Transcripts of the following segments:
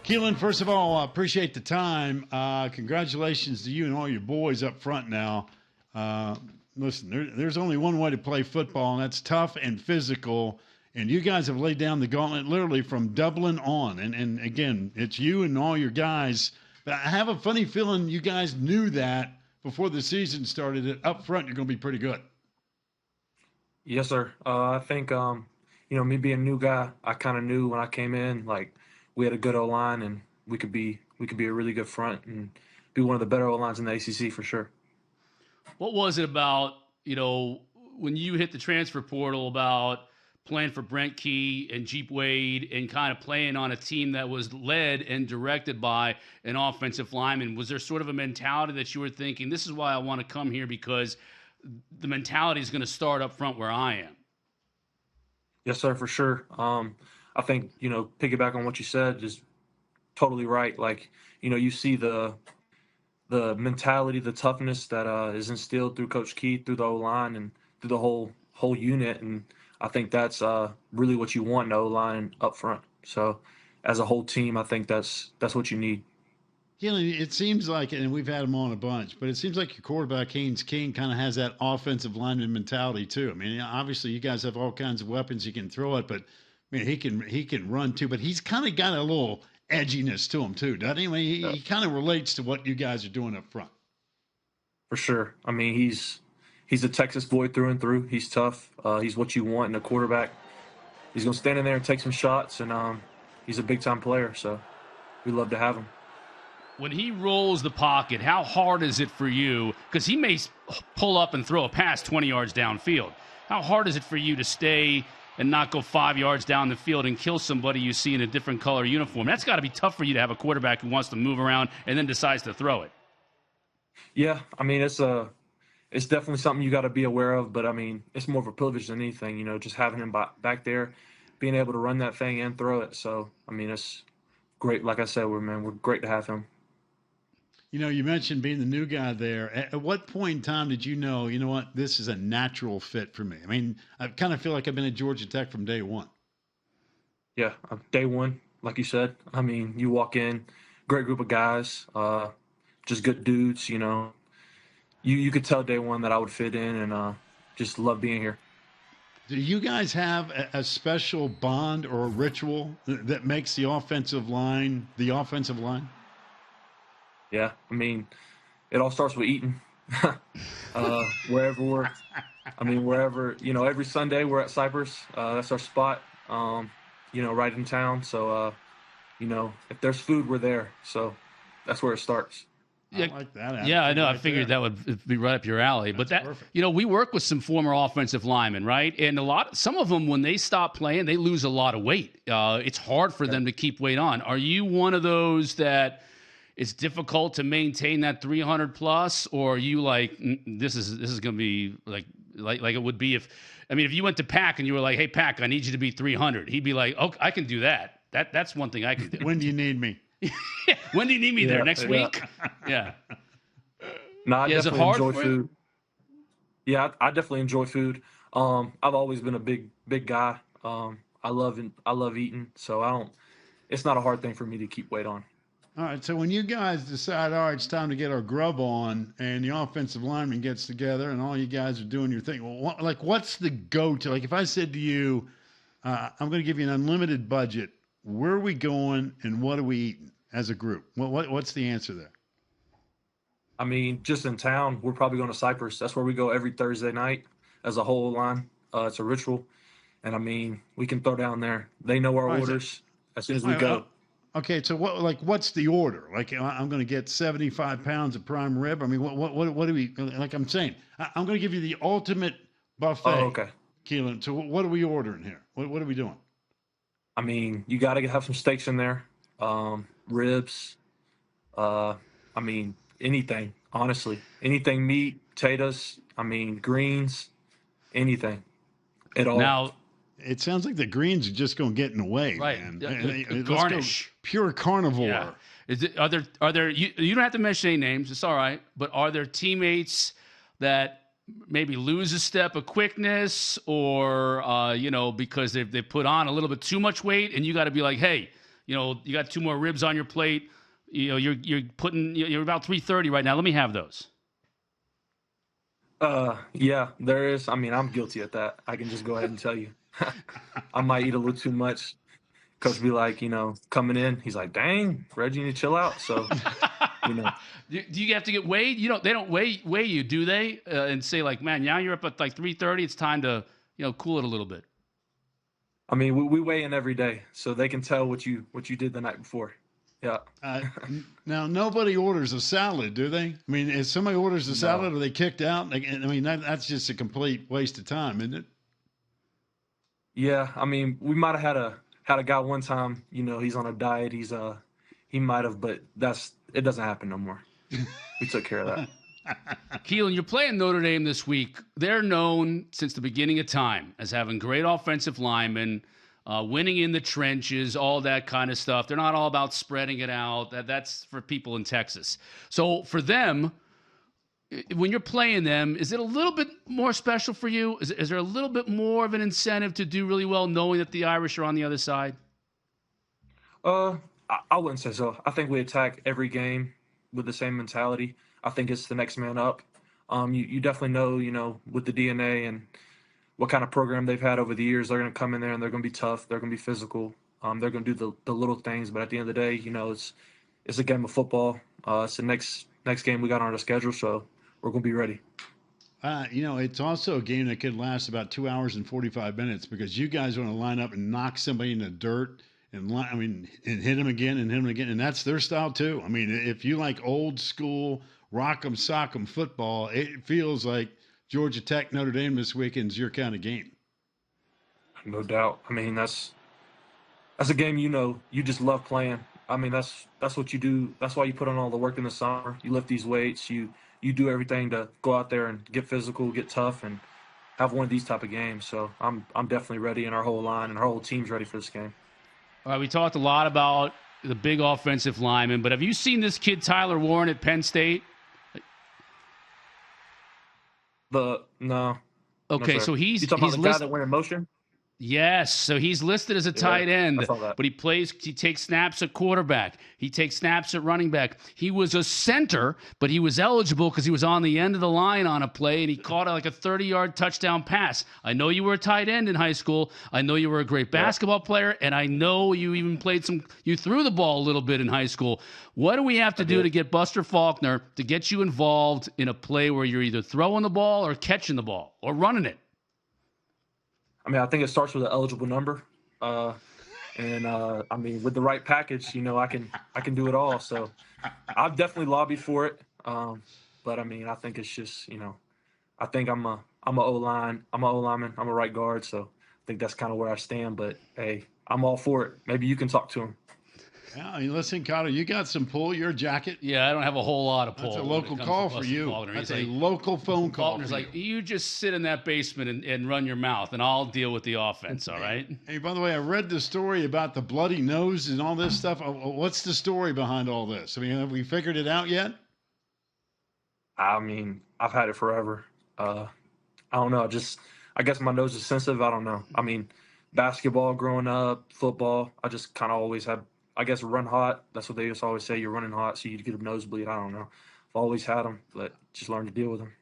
Keylan, first of all, I appreciate the time. Congratulations to you and all your boys up front now. Listen, there's only one way to play football, and that's tough and physical. And you guys have laid down the gauntlet literally from Dublin on. And again, it's you and all your guys. But I have a funny feeling you guys knew that before the season started, that up front you're going to be pretty good. Yes, sir. I think, me being a new guy, I kind of knew when I came in, like, we had a good O-line and we could be a really good front and be one of the better O-lines in the ACC for sure. What was it about, when you hit the transfer portal, about playing for Brent Key and Jeep Wade and kind of playing on a team that was led and directed by an offensive lineman? Was there sort of a mentality that you were thinking, this is why I want to come here, because the mentality is going to start up front where I am? Yes, sir, for sure. I think, piggyback on what you said is totally right. Like, you see the mentality, the toughness that is instilled through Coach Key, through the O-line and through the whole unit. And I think that's really what you want in the O-line up front. So as a whole team, I think that's what you need. Keylan, it seems like, and we've had him on a bunch, but it seems like your quarterback, Haynes King, kind of has that offensive lineman mentality too. I mean, obviously you guys have all kinds of weapons you can throw it, but I mean, he can run too, but he's kind of got a little edginess to him too, doesn't he? I mean, he kind of relates to what you guys are doing up front. For sure. I mean, he's a Texas boy through and through. He's tough. He's what you want in a quarterback. He's going to stand in there and take some shots, and he's a big-time player, so we love to have him. When he rolls the pocket, how hard is it for you? Because he may pull up and throw a pass 20 yards downfield. How hard is it for you to stay and not go 5 yards down the field and kill somebody you see in a different color uniform? That's got to be tough for you to have a quarterback who wants to move around and then decides to throw it. Yeah, I mean, it's definitely something you got to be aware of, but I mean, it's more of a privilege than anything, just having him back there, being able to run that thing and throw it. So, I mean, it's great. Like I said, we're great to have him. You mentioned being the new guy there. At what point in time did you know what, this is a natural fit for me? I mean, I kind of feel like I've been at Georgia Tech from day one. Yeah, day one, like you said. I mean, you walk in, great group of guys, just good dudes, You could tell day one that I would fit in and just love being here. Do you guys have a special bond or a ritual that makes the offensive line the offensive line? Yeah, I mean, it all starts with eating. Wherever, every Sunday we're at Cypress. That's our spot, right in town. So, if there's food, we're there. So that's where it starts. I like that. Yeah, I know. I figured that would be right up your alley. But perfect. We work with some former offensive linemen, right? And some of them, when they stop playing, they lose a lot of weight. It's hard for them to keep weight on. Are you one of those that it's difficult to maintain that 300 plus, or are you like, this is going to be like it would be if you went to Pack and you were like, hey Pack, I need you to be 300. He'd be like, okay, I can do that. That's one thing I can do. When do you need me? When do you need me there? Next week? Yeah. No, I definitely enjoy food. You? Yeah, I definitely enjoy food. I've always been a big guy. I love eating, so it's not a hard thing for me to keep weight on. All right, so when you guys decide, all right, it's time to get our grub on, and the offensive lineman gets together, and all you guys are doing your thing, well, what's the go-to? Like, if I said to you, I'm going to give you an unlimited budget, where are we going, and what are we eating as a group? What's the answer there? I mean, just in town, we're probably going to Cypress. That's where we go every Thursday night as a whole line. It's a ritual, and I mean, we can throw down there. They know our orders as soon as we go. Okay, so what's the order? Like, I'm going to get 75 pounds of prime rib. I mean, what do we, like I'm saying, I'm going to give you the ultimate buffet. Oh, okay. Keylan, so what are we ordering here? What are we doing? I mean, you got to have some steaks in there, ribs. I mean, anything, honestly. Anything, meat, potatoes, greens, anything at all. Now, it sounds like the greens are just going to get in the way, right? Man. Garnish, pure carnivore. Yeah. Are there? You don't have to mention any names. It's all right. But are there teammates that maybe lose a step of quickness, or because they put on a little bit too much weight, and you got to be like, hey, You got 2 more ribs on your plate. You're putting, you're about 330 right now. Let me have those. Yeah, there is. I mean, I'm guilty at that. I can just go ahead and tell you. I might eat a little too much. Coach be like, coming in, he's like, dang, Reggie, you need to chill out. So, Do you have to get weighed? They don't weigh you, do they? And say like, man, now you're up at like 330. It's time to, cool it a little bit. I mean, we weigh in every day, so they can tell what you did the night before. Yeah. Now, nobody orders a salad, do they? I mean, if somebody orders a salad, are they kicked out? That's just a complete waste of time, isn't it? Yeah. I mean, we might have had a guy one time, he's on a diet. He might have, but it doesn't happen no more. We took care of that. Keylan, you're playing Notre Dame this week. They're known since the beginning of time as having great offensive linemen, winning in the trenches, all that kind of stuff. They're not all about spreading it out. That's for people in Texas. So for them, when you're playing them, is it a little bit more special for you? Is there a little bit more of an incentive to do really well knowing that the Irish are on the other side? I wouldn't say so. I think we attack every game with the same mentality. I think it's the next man up. You definitely know, with the DNA and what kind of program they've had over the years, they're going to come in there and they're going to be tough. They're going to be physical. They're going to do the little things. But at the end of the day, it's a game of football. It's the next game we got on our schedule, so we're going to be ready. It's also a game that could last about 2 hours and 45 minutes because you guys want to line up and knock somebody in the dirt and hit them again and hit them again. And that's their style too. I mean, if you like old school rock'em sock'em football, it feels like Georgia Tech, Notre Dame this weekend's your kind of game. No doubt. I mean, that's a game you just love playing. I mean, that's what you do. That's why you put on all the work in the summer. You lift these weights. You do everything to go out there and get physical, get tough, and have one of these type of games. So I'm definitely ready, and our whole line and our whole team's ready for this game. All right, we talked a lot about the big offensive lineman, but have you seen this kid Tyler Warren at Penn State? No. Okay, no, so he's you talking about the guy listed. that went in motion? Yes, so he's listed as a tight end, but he takes snaps at quarterback. He takes snaps at running back. He was a center, but he was eligible because he was on the end of the line on a play, and he caught like a 30-yard touchdown pass. I know you were a tight end in high school. I know you were a great basketball player, and I know you even you threw the ball a little bit in high school. What do we have to do to get Buster Faulkner to get you involved in a play where you're either throwing the ball or catching the ball or running it? I mean, I think it starts with an eligible number, I mean, with the right package, I can do it all. So I've definitely lobbied for it, but I mean, I think it's just, I think I'm a O-line, I'm an O-lineman, I'm a right guard, so I think that's kind of where I stand. But hey, I'm all for it. Maybe you can talk to him. Yeah, I mean, listen, Cotter, you got some pull. Your jacket. Yeah, I don't have a whole lot of pull. That's a local call for you. That's a local phone call. Faulkner's like, you just sit in that basement and run your mouth, and I'll deal with the offense, all right? Hey, by the way, I read the story about the bloody nose and all this stuff. What's the story behind all this? I mean, have we figured it out yet? I mean, I've had it forever. I don't know. I guess my nose is sensitive. I don't know. I mean, basketball growing up, football, I just kind of always had, I guess, run hot. That's what they just always say. You're running hot, so you get a nosebleed. I don't know. I've always had them, but just learn to deal with them.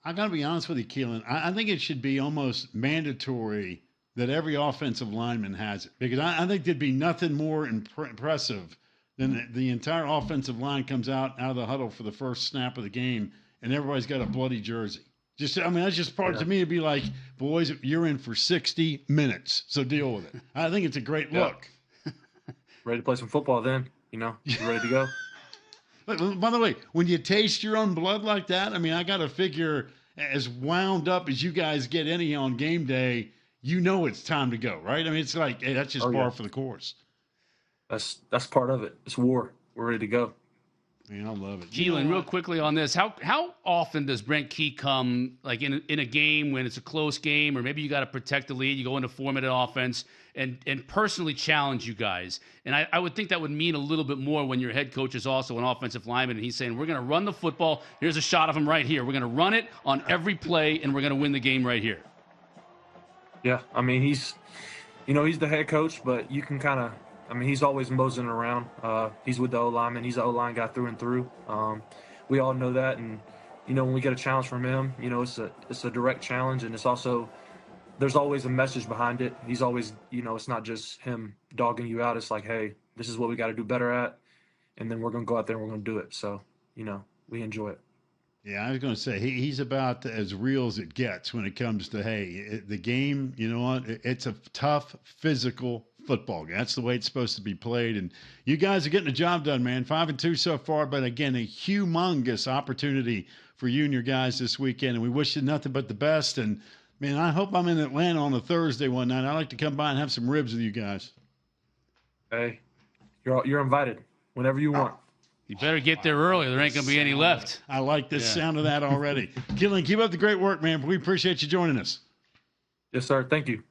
I got to be honest with you, Keylan. I think it should be almost mandatory that every offensive lineman has it, because I think there'd be nothing more impressive than the entire offensive line comes out of the huddle for the first snap of the game, and everybody's got a bloody jersey. That's just part to me to be like, boys, you're in for 60 minutes, so deal with it. I think it's a great look. Ready to play some football then, you're ready to go. But, by the way, when you taste your own blood like that, I mean, I got to figure as wound up as you guys get on game day, it's time to go, right? I mean, it's like, hey, that's just par for the course. That's part of it. It's war. We're ready to go. Man, I love it. Keylan, real quickly on this, how often does Brent Key come, like in a game when it's a close game, or maybe you got to protect the lead, you go into 4-minute offense, and personally challenge you guys? And I would think that would mean a little bit more when your head coach is also an offensive lineman, and he's saying, we're going to run the football. Here's a shot of him right here. We're going to run it on every play, and we're going to win the game right here. Yeah, I mean, he's the head coach, but you can kind of I mean, he's always moseying around. He's with the O-lineman. He's the O-line guy through and through. We all know that, and when we get a challenge from him, it's a direct challenge, and it's also there's always a message behind it. He's always, it's not just him dogging you out. It's like, hey, this is what we got to do better at, and then we're gonna go out there and we're gonna do it. So, we enjoy it. Yeah, I was going to say he's about as real as it gets when it comes to the game. You know what? It's a tough, physical football game. That's the way it's supposed to be played. And you guys are getting the job done, man. 5-2 so far, but again, a humongous opportunity for you and your guys this weekend. And we wish you nothing but the best. And man, I hope I'm in Atlanta on a Thursday one night. I'd like to come by and have some ribs with you guys. Hey, you're invited whenever you want. You better get there early. There ain't going to be any left. I like the sound of that already. Keylan, keep up the great work, man. We appreciate you joining us. Yes, sir. Thank you.